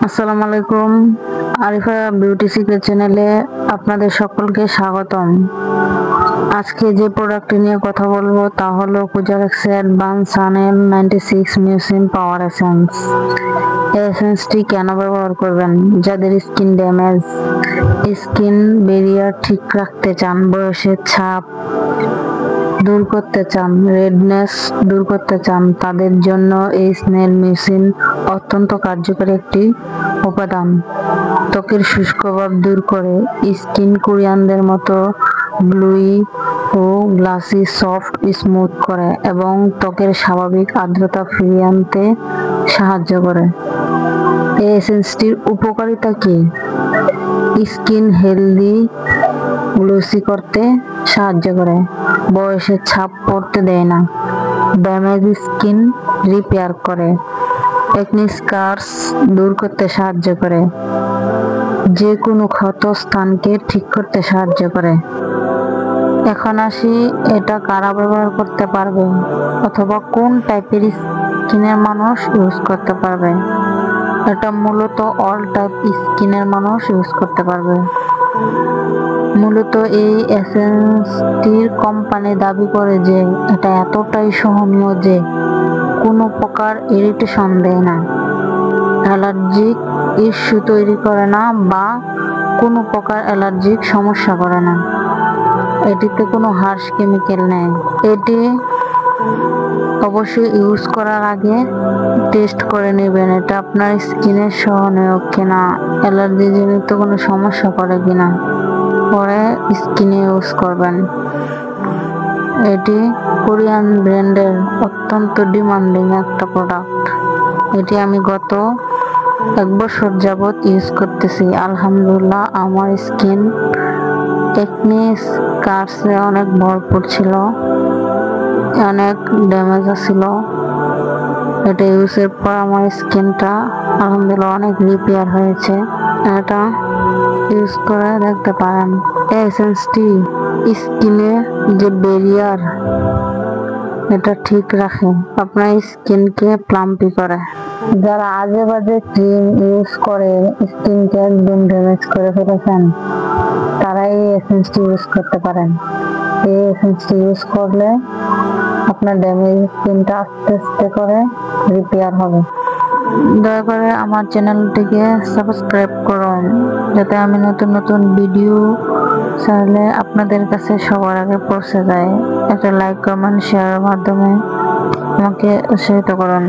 আসসালামু আলাইকুম। Arifa beauty secret চ্যানেলে আপনাদের সকলকে স্বাগতম। আজকে যে প্রোডাক্টটি নিয়ে কথা বলবো তা হলো কোজারেক্স অ্যাডভান্স সানেল 96 মিউসিন পাওয়ার এসেন্স। এই এসেন্সটি কেন ব্যবহার করবেন? যাদের স্কিন ড্যামেজ, স্কিন ব্যারিয়ার ঠিক রাখতে চান, বয়সের ছাপ দূর করতে চান, রেডনেস দূর করতে চান, তাদের জন্য এই স্নেল মিউসিন অত্যন্ত কার্যকরী একটি উপাদান। ত্বকের শুষ্ক ভাব দূর করে, স্কিন কোরিয়ানদের মতো গ্লুই ও গ্লাসি সফট স্মুথ করে এবং ত্বকের স্বাভাবিক আর্দ্রতা ফিরিয়ে আনতে সাহায্য করে। এই এসেন্সটির উপকারিতা কি? স্কিন হেলদি গ্লোসি করতে সাহায্য করে, বয়সের ছাপ পড়তে দেয় না, ড্যামেজ স্কিন রিপেয়ার করে, একনি স্কার্স দূর করতে সাহায্য করে, যে কোনো ক্ষত স্থানকে ঠিক করতে সাহায্য করে। এখন আসি, এটা কারা ব্যবহার করতে পারবে অথবা কোন টাইপের স্কিনের মানুষ ইউজ করতে পারবে? এটা মূলত অল টাইপ স্কিনের মানুষ ইউজ করতে পারবে। মূলত এই এসেন্সটির কোম্পানি দাবি করে যে এটা এতটাই সহনীয় যে কোনো প্রকার ইরিটেশন দেয় না, অ্যালার্জিক ইস্যু তৈরি করে না বা কোনো প্রকার অ্যালার্জিক সমস্যা করে না। এটিতে কোনো হার্শ কেমিক্যাল নেই। এটি অবশ্যই ইউজ করার আগে টেস্ট করে নেবেন এটা আপনার স্কিনের সহনীয় কিনা, অ্যালার্জি জনিত কোনো সমস্যা করে কিনা, পরে স্কিনে ইউজ করবেন। এটি কোরিয়ান ব্র্যান্ডের অত্যন্ত ডিমান্ডিং একটা প্রোডাক্ট। এটি আমি গত 1 বছর যাবৎ ইউজ করতেছি। আলহামদুলিল্লাহ, আমার স্কিন একনি স্কার্সে অনেক ভরপুর ছিল, অনেক ড্যামেজ ছিল। এটা ইউজের পর আমার স্কিনটা আলহামদুলিল্লাহ অনেক রিপেয়ার হয়েছে। এটা ইউজ করে দেখতে পারেন। এই এসেন্সটি স্কিনে যে ব্যারিয়ার এটা ঠিক রাখে, আপনার স্কিনকে প্লাম্পি করে। যারা আজে বাজে ক্রিম ইউজ করে স্কিনকে একদম ড্যামেজ করে ফেলেছেন, তারা এই এসেন্সটি ইউজ করতে পারেন। এই এসেন্সটি ইউজ করলে আপনার ড্যামেজ স্কিনটা আস্তে আস্তে করে রিপেয়ার হবে। দয়া করে আমার চ্যানেলটিকে সাবস্ক্রাইব করুন, যাতে আমি নতুন নতুন ভিডিও চাইলে আপনাদের কাছে সবার আগে পৌঁছে যায়। একটা লাইক, কমেন্ট, শেয়ারের মাধ্যমে আমাকে উৎসাহিত করুন।